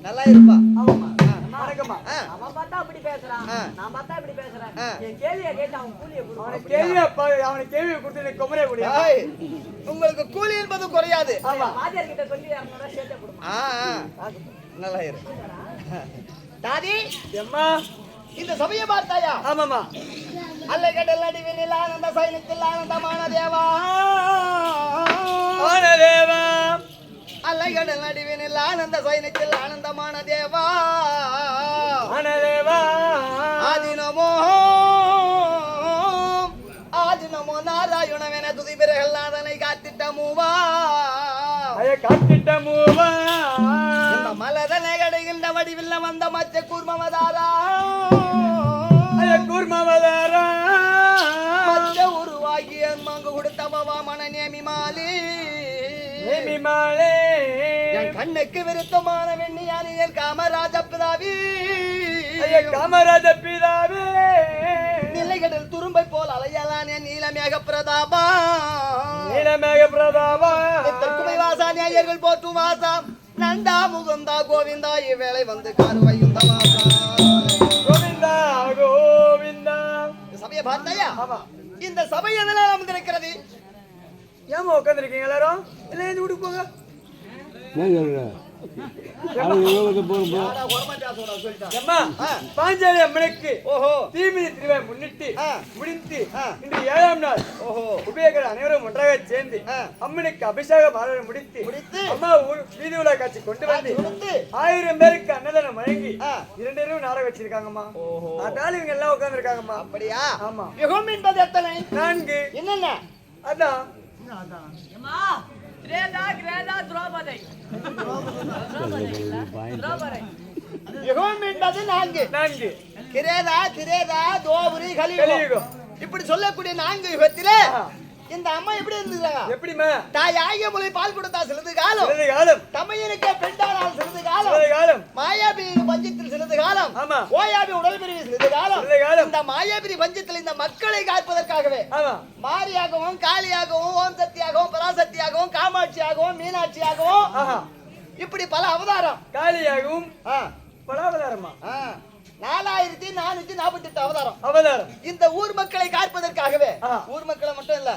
நல்லா இருப்பா. அவன் பார்த்தா அப்படி பேசுறான், நான் பார்த்தா இப்படி பேசுறேன். என் கேள்வியை கேட்டு அவன் கூலியை கொடு. அவனுக்கு கேள்வியை கொடுத்து குமரே முடியாது. உங்களுக்கு கூலி என்பது குறையாது. வாத்தியார் கிட்ட சொல்லி 200 சேர்த்து கொடுமா. நல்லா இரு. தாதி அம்மா இந்த சபையை பார்த்தாயா? ஆமாமா. அல்லை கடல் நடுவினில் ஆனந்த சைனித்தில் ஆனந்தமான தேவா தேவா அல்லை கடல் நடுவினில் ஆனந்த சைனித்தில் ஆனந்தமான தேவா தேவா ஆதினமோ ஆதினமோ நாராயணவென துதி பிறகல் நாதனை காத்திட்ட மூவா காட்டிட்ட மூவா இந்த மலதனை கடைகின்ற வடிவில் வந்த மச்ச கூர்மவதாரா கூர்மவதாரா மச்ச உருவாகிய மங்கு கொடுத்த பவா மன நேமிமாலே என் கண்ணுக்கு விருத்தமான வெண்ணியானியல் காமராஜ பிதாவி காமராஜ பிதாவே நிலைகளில் துரும்பை போல் அலையலானே நீலமேக பிரதாபா குமை வாசா நேயர்கள் போற்றும் வாசா நந்தா முகுந்தா கோவிந்தா இவ்வேளை வந்து காருவையும் வாசா கோவிந்தா கோவிந்தா. சபையை பார்த்தாயா? இந்த சபை எதனால் அமர்ந்திருக்கிறது? ஏமா உட்காந்துருக்கீங்க எல்லாரும்? இல்லை இந்த வீட்டுக்கு போங்க. பாஞ்சாலி அம்மனுக்கு தீமிதி திருவிழா முன்னிட்டு முடித்து இன்று 7ஆம் நாள் உபயோகர்கள் அனைவரும் ஒன்றாக சேர்ந்து அம்மனுக்கு அபிஷேக மாலை முடித்து அம்மா வீதி உலா காட்சி கொண்டு வந்து 1000 பேருக்கு அன்னதானம் வழங்கி 2 இரவு நாடகம் வச்சிருக்காங்கம்மா. அதனால இவங்க எல்லாம் உட்கார்ந்து இருக்காங்கம்மா. அப்படியா? ஆமா. யுகம் என்பது எத்தனை? 4. என்னென்ன? அதான் யுகம் என்பது 4. கிரேதா கிரேதா தோபுரி கலியுகம் இப்படி சொல்லக்கூடிய 4 யுகத்திலே இந்த அம்மா எப்படி இருந்துறாங்க? எப்படிமா? தாய் ஆகிய மொழி பால் கொடுத்தா சிறிது காலம் தமையனுக்கு பெண்டானால் சிறிது காலம் மாயாபி பஞ்சத்தில் சிறிது காலம் ஓயாபி உடல் பிரிவு சிறிது காலம் இந்த மாயாபி பஞ்சத்தில் இந்த மக்களை காப்பதற்காகவே மாரியாகவும் காளியாகவும் ஓம் சக்தியாகவும் பராசக்தியாகவும் காமாட்சியாகவும் மீனாட்சியாகவும் இப்படி பல அவதாரம். காளியாகவும் பல அவதாரமா 4448 அவதாரம். இந்த ஊர் மக்களை காப்பதற்காகவே, ஊர் மக்களை மட்டும் இல்ல,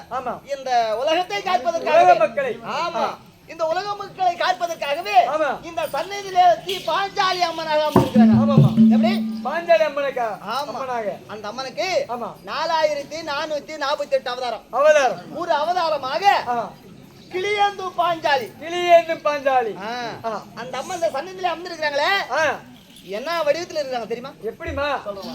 இந்த உலகத்தை காப்பதற்காகவே, ஆமா இந்த உலக மக்களை காப்பதற்காகவே இந்த சன்னதியிலே பாஞ்சாலி அம்மனாக அமர்ந்திருக்கிறாங்க. எப்படி? பாஞ்சாலி அம்மனுக்கு. அந்த அம்மனுக்கு 4448 அவதாரம். ஒரு அவதாரமாக கிளியந்து பாஞ்சாலி. அந்த அம்மா இந்த சன்னதியிலே அமர்ந்திருக்கிறாங்களே, என்ன வடிவத்தில் இருக்காங்க தெரியுமா? எப்படிமா? சொல்லுவா.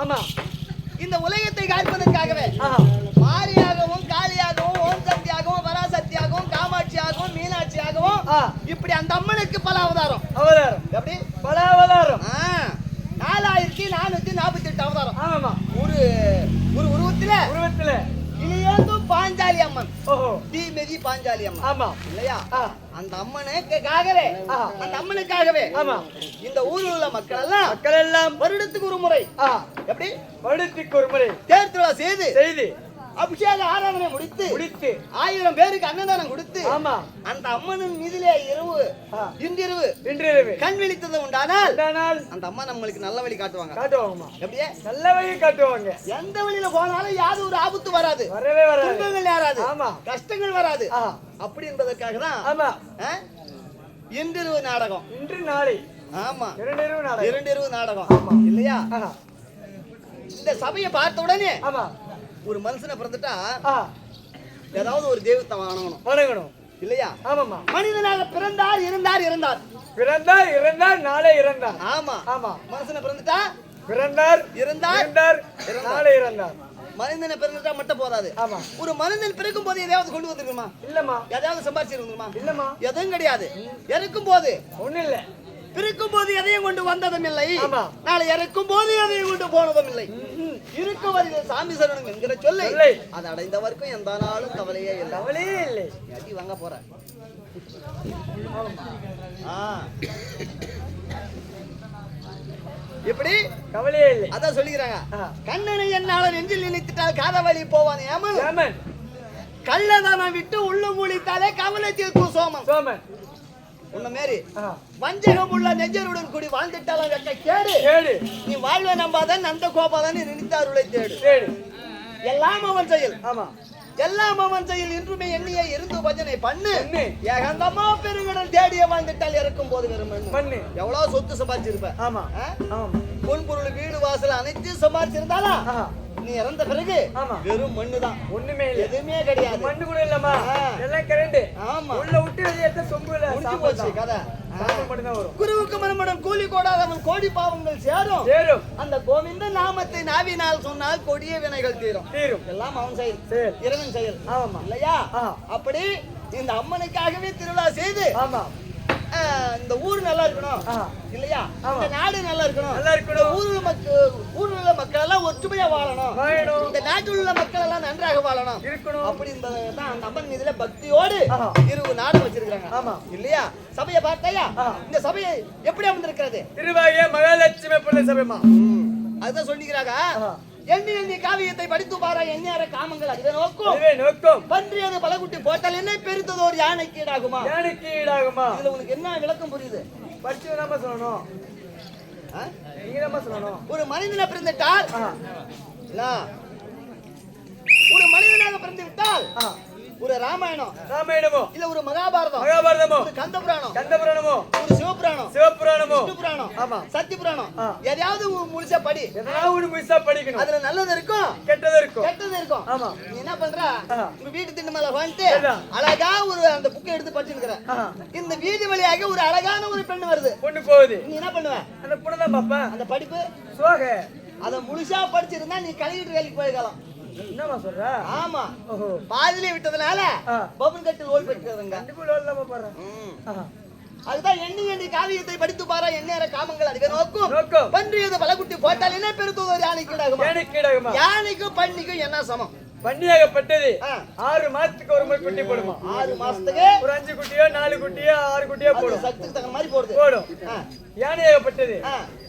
ஆமா, இந்த உலகத்தை காப்பதற்காகவே மாரியாகவும் காளியாகவும் ஓம் சக்தியாகவும் பராசக்தியாகவும் காமாட்சியாகவும் மீனாட்சியாகவும் இப்படி அந்த அம்மனுக்கு பல அவதாரம். எப்படி பல அவதாரம்? 4448 அவதாரம். ஆமா, ஒரு உருவத்தில இளையோந்தும் பாஞ்சாலி அம்மன். தீமெதி பாஞ்சாலி அம்மன். ஆமா இல்லையா? அந்த அம்மனுக்காகவே இந்த ஊரில் உள்ள மக்கள் எல்லாம் வருடத்துக்கு ஒரு முறை, எப்படி வருடத்துக்கு ஒரு முறை தேர் திருவிழா செய்து அபிஷேக ஆராதனை முடித்து 1000 பேருக்கு அன்னதானம் கொடுத்து அந்த அம்மனின் மீதிலே இன்றிரவு கண் விழித்தது உண்டானால் அந்த அம்மா நம்மளுக்கு நல்ல வழி காட்டுவாங்க. எப்படியே நல்ல வழி காட்டுவாங்க. எந்த வழியில போனாலும் யாரும் ஒரு ஆபத்து வராது, துன்பங்கள் யாராது, கஷ்டங்கள் வராது. அப்படி என்பதற்காக தான் இன்றிரவு நாடகம். இன்று நாளை ஆமா இரண்டிரவு நாடகம் இல்லையா? இந்த சபையை பார்த்த உடனே ஒரு மனுஷனை பிறந்துட்டா ஏதாவது ஒரு தெய்வத்தை வணங்கணும் இல்லையா? ஆமாமா. மனிதனாக பிறந்தார், இறந்தார், நாளை இறந்தார். ஆமா. மனுஷனை பிறந்துட்டா இருந்தார், நாளை இறந்தார். மனிதனை பிறந்துட்டா மட்டும் போதாது. ஆமா. ஒரு மனிதன் பிறக்கும் போது எதையாவது கொண்டு வந்துருக்குமா? இல்லம்மா. எதையாவது சம்பாதிச்சு வந்துருமா? இல்லம்மா. எதுவும் கிடையாது. இறக்கும் போது ஒண்ணு இல்ல. பிறக்கும் போது எதையும் கொண்டு வந்ததும் இல்லை, நாளை இறக்கும் போது எதையும் கொண்டு போனதும் இல்லை. இருக்குவரை சாமி சரணம் என்கிற சொல்லை அது அடைந்தவர்க்கும் எந்த நாளும் கவலையே இல்லை. வாங்க போற எப்படி கவலையே இல்லை. அதான் சொல்லிக்கிறாங்க, கண்ணனை என்னால நெஞ்சில் நினைத்துட்டால் காதவழி போவான் ஏமன், கள்ளதான விட்டு உள்ள மூலித்தாலே கவலை தீர்க்கும் சோமன். உன்ன மாரி வஞ்சகம் உள்ள நெஞ்சருடன் கூடி வாழ்ந்துட்டாலும் வெட்ட கேடு. நீ வாழ்வை நம்பாதான் நந்த கோபாலன் நினைத்தாருளை தேடு. எல்லாம் அவன் செயல். ஆமா, எல்லாம் அவன் செயல். இன்றுமே எண்ணியை இருந்து பஜனை பண்ணு. ஏகந்தமா பெருங்கடல் தேடிய வாழ்ந்துட்டால் இறக்கும் போது வெறும் மண்ணு. எவ்வளவு சொத்து சம்பாதிச்சிருப்ப. ஆமா, பொன் பொருள் வீடு வாசல் அனைத்தையும் சம்பாதிச்சிருந்தாலா நீ இறந்த பிறகு வெறும் மண்ணுதான், ஒண்ணுமே எதுவுமே கிடையாது. மண்ணு கூட இல்லமா, எல்லாம் கரண்ட். ஆமா, உள்ள விட்டு வெளியேத்த சொம்பு இல்ல, முடிஞ்சு போச்சு கதை. மட்டும் தான் வரும். குருவுக்கு மனமுடன் கூலி கோடாதவன் கோடி பாவங்கள் சேரும். அந்த கோவிந்த நாமத்தை நாவினால் சொன்னால் கொடிய வினைகள் தீரும். எல்லாம் அவன் செயல், இறைவன் செயல். ஆமா இல்லையா? அப்படி இந்த அம்மனுக்காகவே திருவிழா செய்து இந்த ஊர் நல்லா இருக்கணும் இல்லையா? இந்த நாடு நல்லா இருக்கணும். ஊரில் உள்ள மக்கள் எல்லாம் ஒற்றுமையா வாழணும். இந்த நாட்டில் உள்ள மக்கள் எல்லாம் நன்றாக வாழணும் அப்படி அந்த அம்மன் மீதுல பக்தியோடு இருவு நாடு வச்சிருக்காங்க. ஆமா இல்லையா? சபையை பார்த்தாயா? இந்த சபையை எப்படி அமர்ந்திருக்கிறது? திருவாய மகாலட்சுமி பிள்ளை சபைமா. அதுதான் சொல்லிக்கிறாங்க, எண்ணி காவியத்தை படித்து பாரா எண்ணியார காமங்கள் அதுவே நோக்கும். பன்றியது பலகுட்டி போட்டால் என்ன பெருத்தது ஒரு யானைக்கு ஈடாகுமா? இதுல உனக்கு என்ன விளக்கம் புரியுது? படிச்சு நம்ம சொல்லணும், ஒரு மனிதனை பிறந்துட்டால், ஒரு மனிதனாக பிறந்து விட்டால் ஒரு ராமாயணமோ இல்ல ஒரு மகாபாரதமோ ஒரு கந்தபுராணமோ ஒரு சிவபுராணமோ ஆமா சத்திய புராணம் எதையாவது முழுசா படிக்கணும். அதுல நல்லது இருக்கும், கெட்டது இருக்கும். ஆமா, நீ என்ன பண்ற? உங்க வீட்டு திண்டு மேல வந்துட்டு அழகா ஒரு அந்த புக்கை எடுத்து படிச்சுக்கிற. இந்த வீதி வழியாக ஒரு அழகான ஒரு பெண் வருது, பொண்ணு போகுது. நீ என்ன பண்ணுவ? புனதான் பாப்பேன். அந்த படிப்பு சோக அத முழுசா படிச்சிருந்தா நீ கழிவுட்டு வேலைக்கு போயிருக்கலாம். என்னமா சொல்ற? ஆமா, ஓஹோ, பாதியிலே விட்டதுனால பபுன் கட்டில் ஓல் பெற்றுறதுங்க. கண்டிப்பா லோல்ல போறேன். அதுதான் எண்ணி காவியத்தை படித்து பாரா எண்ணேற காமங்கள் அதுவே நோக்கும். பன்றியது பலகுட்டி போட்டால் என்ன பெருத்துவது யானைக்கு யானைக்கும் பன்னிக்கும் என்ன சமம்? பன்னியாகப்பட்டது 6 மாசத்துக்கு ஒரு முறை குட்டி போடுமா. 6 மாசத்துக்கு ஒரு 5 குட்டியோ 4 குட்டியோ 6 குட்டியோ போடும். சத்துக்கு தகுந்த மாதிரி போடுது போடும். யானையாகப்பட்டது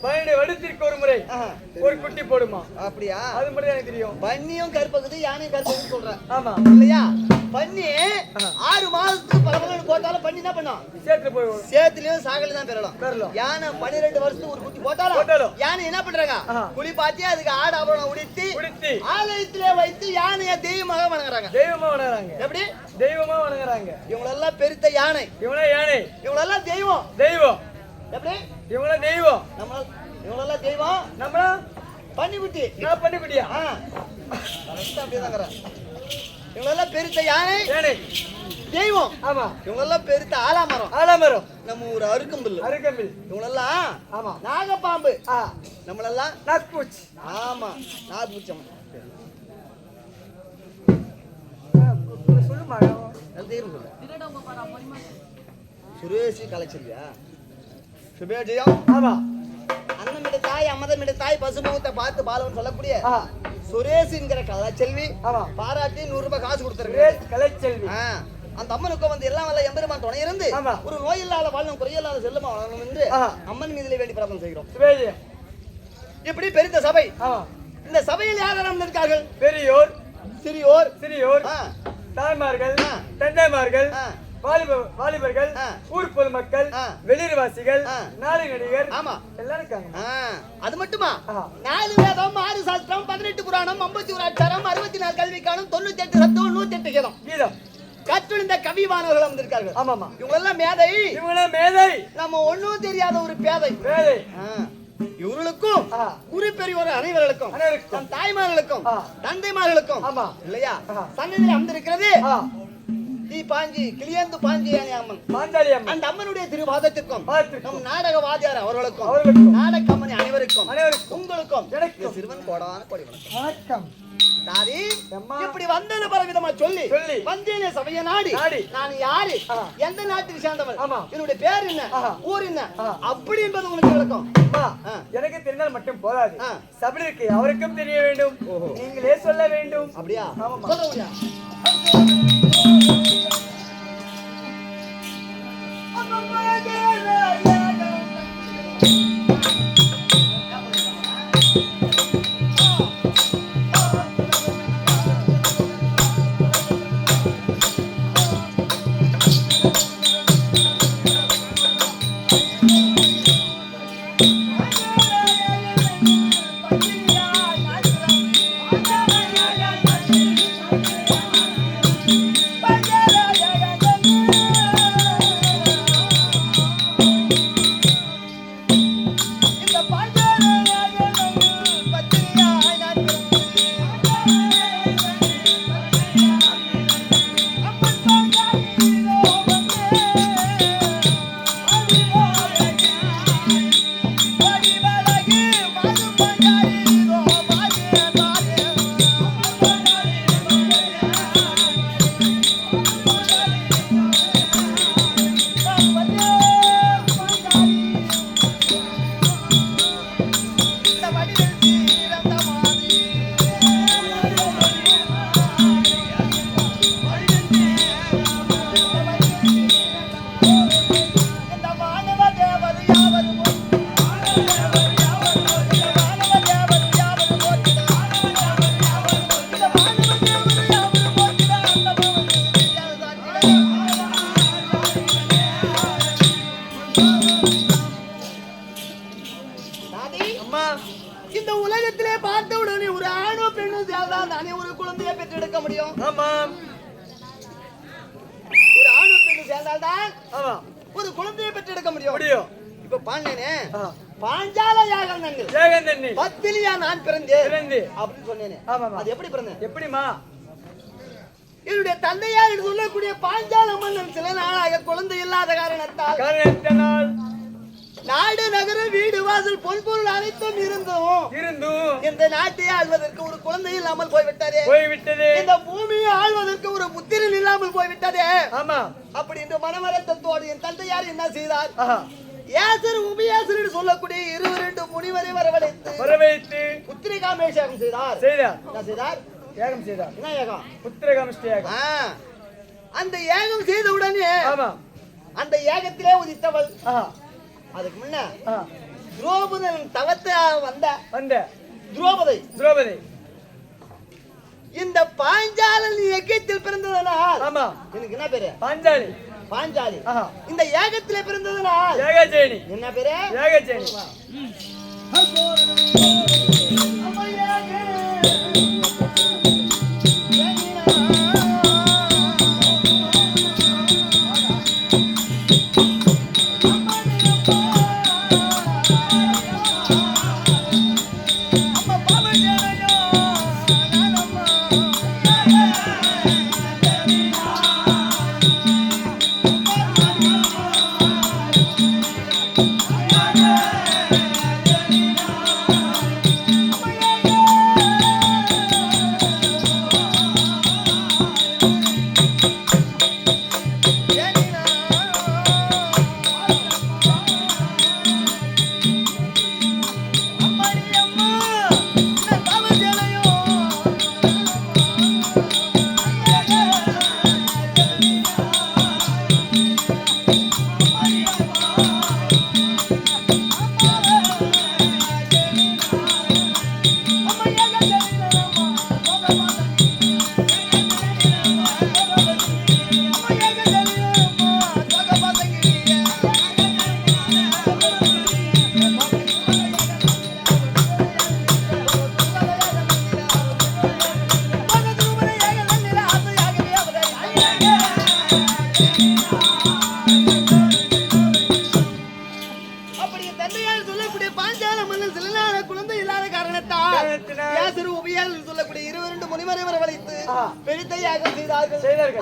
12 வருடத்திற்கு ஒரு முறை ஒரு குட்டி போடுமா. அப்படியா? அது மட்டும் எனக்கு தெரியும். பன்னியும் கற்பகுது யானையும் கற்பகுது சொல்றேன். ஆமா இல்லையா? பன்னி 6 மாசத்துக்கு பலபலன்னு போட்டாலும் பன்னி என்ன பண்ணும்? சேத்துல போய் சேத்துலயும் சாகல தான் பெறலாம். யானை 12 வருஷத்துக்கு ஒரு குட்டி போட்டாலும் யானை என்ன பண்றாங்க? குளிப்பாட்டி அதுக்கு ஆடு ஆபரணம் உடுத்தி ஆலயத்திலே வைத்து யானையை தெய்வமாக வணங்குறாங்க. தெய்வமா வணங்குறாங்க. எப்படி? தெய்வமா வணங்குறாங்க. இவங்களெல்லாம் பெருத்த யானை, இவங்களெல்லாம் தெய்வம். தெய்வம் எப்படி? இவங்கள தெய்வம், இவங்களெல்லாம் தெய்வம். நம்ம பன்னிக்குட்டி, நான் பன்னிக்குட்டியா? அப்படியே இவங்களெல்லாம் பெருத்த யானை தெய்வம். ஆமா, இவங்களெல்லாம் பெருத்த ஆலாமரம். நம்ம ஒரு அருக்கம்பில் இவங்களெல்லாம் ஆமா நாகப்பாம்பு. நம்மளெல்லாம் நாக்பூச்சி. ஆமா, நாகப்பூச்சம். சொல்லுமா சுரேஷி கலைச்சல்வியா? சுபேஜயம். ஆமா, அண்ணமிட தாய் அம்மதமிட தாய் பசுமுகத்தை பார்த்து பாலவன் சொல்லக்கூடிய சுரேஷ்ங்கிற கலைச்செல்வி பாராட்டி 100 ரூபாய் காசு கொடுத்துருக்கு. கலைச்செல்வி அந்த அம்மனுக்கு வந்து எல்லாம் வல்ல எம்பெருமான் துணை இருந்து ஒரு நோய் இல்லாத வாழணும், குறையில்லாத செல்லுமா வாழணும் என்று அம்மன் மீதிலே வேண்டி பிரார்த்தனை செய்கிறோம். இப்படி பெருத்த சபை. இந்த சபையில் யார் இருக்கார்கள்? பெரியோர், சிறியோர், தாய்மார்கள், தந்தைமார்கள், வாலிபர்கள், ஊர் பொதுமக்கள், வெளிர்வாசிகள், நாளை நடிகர் எல்லாரும் இருக்காங்க. அது மட்டுமா? 4 வேதம், 6 சாஸ்திரம், 18 புராணம், 51 அட்சாரம், 64 கல்விக்கானம், 98 சத்துவம், 108 கீதம் கற்றுணிந்த கவிவானவர்கள் வந்திருக்கார்கள். ஆமாமா, இவங்க எல்லாம் மேதை. நம்ம ஒண்ணும் தெரியாத ஒரு பேதை. இவர்களுக்கும் குரு பெரியவர் அனைவர்களுக்கும் நம் தாய்மார்களுக்கும் தந்தைமார்களுக்கும் இல்லையா சன்னதியில் அமர்ந்திருக்கிறது கிளியந்து பாஞ்சியானி அம்மன், அந்த அம்மனுடைய திருவாதத்திற்கும் நம் நாடக வாத்தியார் அவர்களுக்கும் நாடக அம்மனை அனைவருக்கும் உங்களுக்கும் சிறுவன் கோடான கோடி வணக்கம். தாதி இப்படி வந்தது பலவிதமா சொல்லி வந்தேனே சபைய நாடி நான் யாரு, எந்த நாட்டுக்கு சேர்ந்தவன், என்னுடைய பேர் என்ன, ஊர் என்ன அப்படி என்பது உங்களுக்கு விளக்கம். எனக்கு தெரிந்தால் மட்டும் போதாது, சபைக்கு அவருக்கும் தெரிய வேண்டும், நீங்களே சொல்ல வேண்டும். அப்படியா? இந்த உலகத்திலே பார்த்தவுடனே ஒரு ஆணோ பெண்ணோ சேர்ந்தால் தானே ஒரு குழந்தையை பெற்றெடுக்க முடியும். ஒரு ஆணோ பெண்ணு சேர்ந்தால் தான் ஒரு குழந்தையை பெற்றெடுக்க முடியும். இப்ப பாண்டேனே பாஞ்சால யாகம் நன்னு 10 நான் பிறந்தேன் அப்படின்னு சொன்னேனே, அது எப்படி பிறந்தேன்? எப்படிமா? என்னுடைய தந்தையார் என்று சொல்லக்கூடிய பாஞ்சால மன்னன் சில நாளாக குழந்தை இல்லாத காரணத்தால் நாடு நகரம் வீடு வாசல் பொன்பொருள் அனைத்தும் இருந்தும் இந்த நாட்டை ஆள்வதற்கு ஒரு குழந்தை இல்லாமல் போய்விட்டது. இந்த பூமியை ஆள்வதற்கு ஒரு புத்திரன் இல்லாமல் போய்விட்டது. ஆமா. அப்படி என்று மனவரத்தோடு என் தந்தையார் என்ன செய்தார்? ஏசர் உபியாசர் என்று சொல்லக்கூடிய 22 முனிவரை வரவழைத்து புத்திரிகாமேஷம் செய்தார். என்ன செய்தார்? யாகம் செய்தார். என்ன யாகம்? புத்திரகாமேஷ்டி யாகம். அந்த யாகம் செய்த உடனே அந்த யாகத்திலே உதித்தவள் அதுக்கு முன்ன துரோபதன் தவத்தை வந்த துரோபதை இந்த பாஞ்சாலன் இயக்கத்தில் பிறந்ததனால் எனக்கு என்ன பேரு? பாஞ்சாலி. இந்த யாகத்திலே பிறந்ததனால் என்ன பேரு?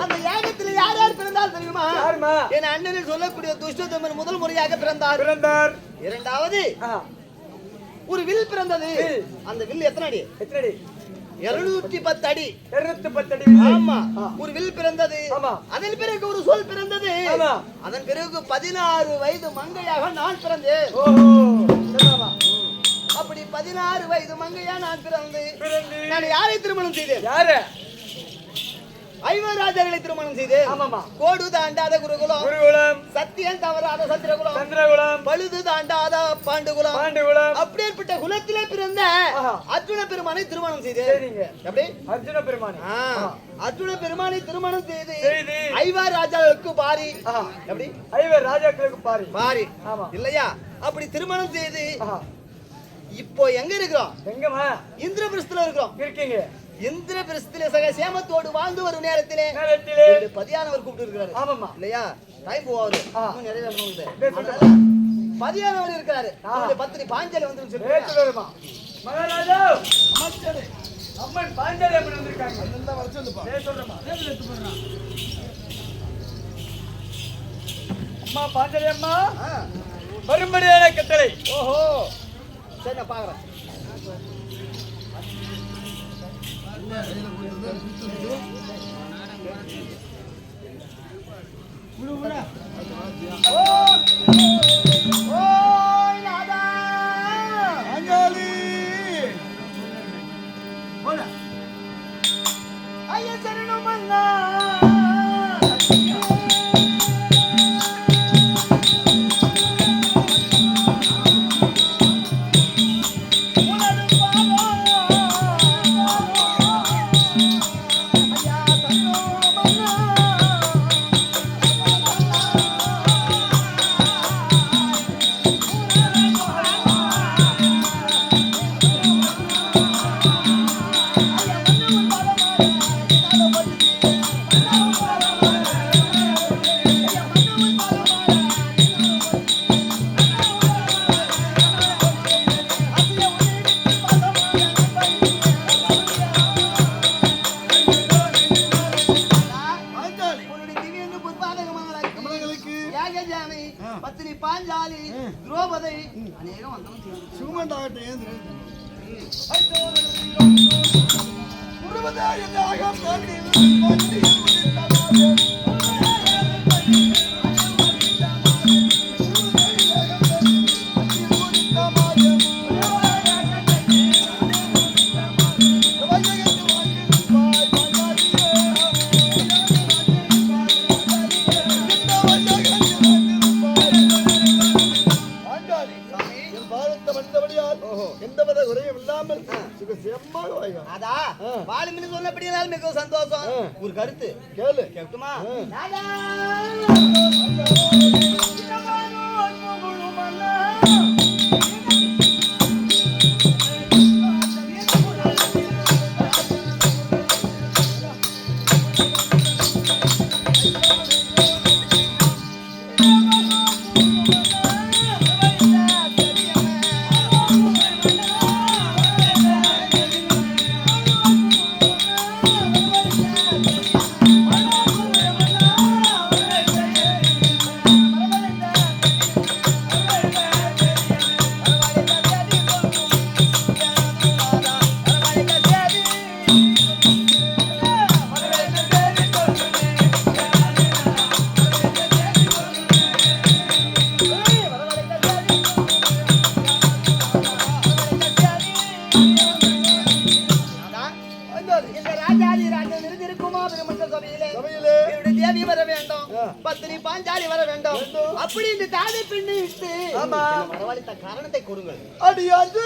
அந்த யாகத்தில் யார் யார் பிறந்தால் தெரியுமா? என் அண்ணனில் சொல்லக்கூடிய துஷ்டதமன் முதல் முறையாக பிறந்தார். இரண்டாவது ஒரு வில் பிறந்தது. அந்த வில் எத்தனை அடி? 210 அடி. ஆமா, ஒரு வில் பிறந்தது. அதன் பிறகு ஒரு சொல் பிறந்தது. அதன் பிறகு 16 வயது மங்கையாக நான் பிறந்தேன். அப்படி 16 வயது மங்கையா நான் பிறந்து நான் யாரை திருமணம் செய்தேன்? ஐவராஜர்களை திருமணம் செய்தேன். கோடு தாண்டாத குருகுலம், சத்தியம் தவறாத சந்திரகுலம், பழுது தாண்டாத பாண்டுகுலம், அப்படியேற்பட்ட குலத்திலே பிறந்த அர்ஜுன பெருமானை திருமணம் செய்தேன். எப்படி? அர்ஜுன பெருமானை திருமணம் செய்து ஐவர் ராஜாக்களுக்கு பாரி. எப்படி? ஐவர் ராஜாக்களுக்கு பாரி இல்லையா? அப்படி திருமணம் செய்து இப்போ எங்க இருக்கிறோம்? இந்திரபிரஸ்தல இருக்கிறோம். இந்திரபிரஸ்தல சேமத்தோடு வாழ்ந்து வரும் நேரத்திலே பதியானவர் கூப்பிட்டு இருக்கிறாரு இல்லையா? டைம் போவாரு, நிறைய பதியானவர் இருக்கிறாரு. பத்திரி பாஞ்சாலி வந்து மகாராஜா அம்மன் பாஞ்சாலி அப்படி வந்திருக்காங்க. அம்மா பாஞ்சாலி அம்மா வரும்படியான கட்டளை. ஓஹோ, சரி நான் பாக்குறேன். ஐயா சரணம் அண்ணா. எந்தவித குறையும் இல்லாமல் செம்மாக வாய்வா. அதா வாலிமின்னு சொன்னபடியால் மிகவும் சந்தோஷம். ஒரு கருத்து கேளு. கேட்குமா? பத்தினி பாஞ்சாலி வர வேண்டும். அப்படி இந்த தாதை பெண்ணை விட்டு வரவழைத்த காரணத்தை கொடுங்கள். அடி அஞ்சு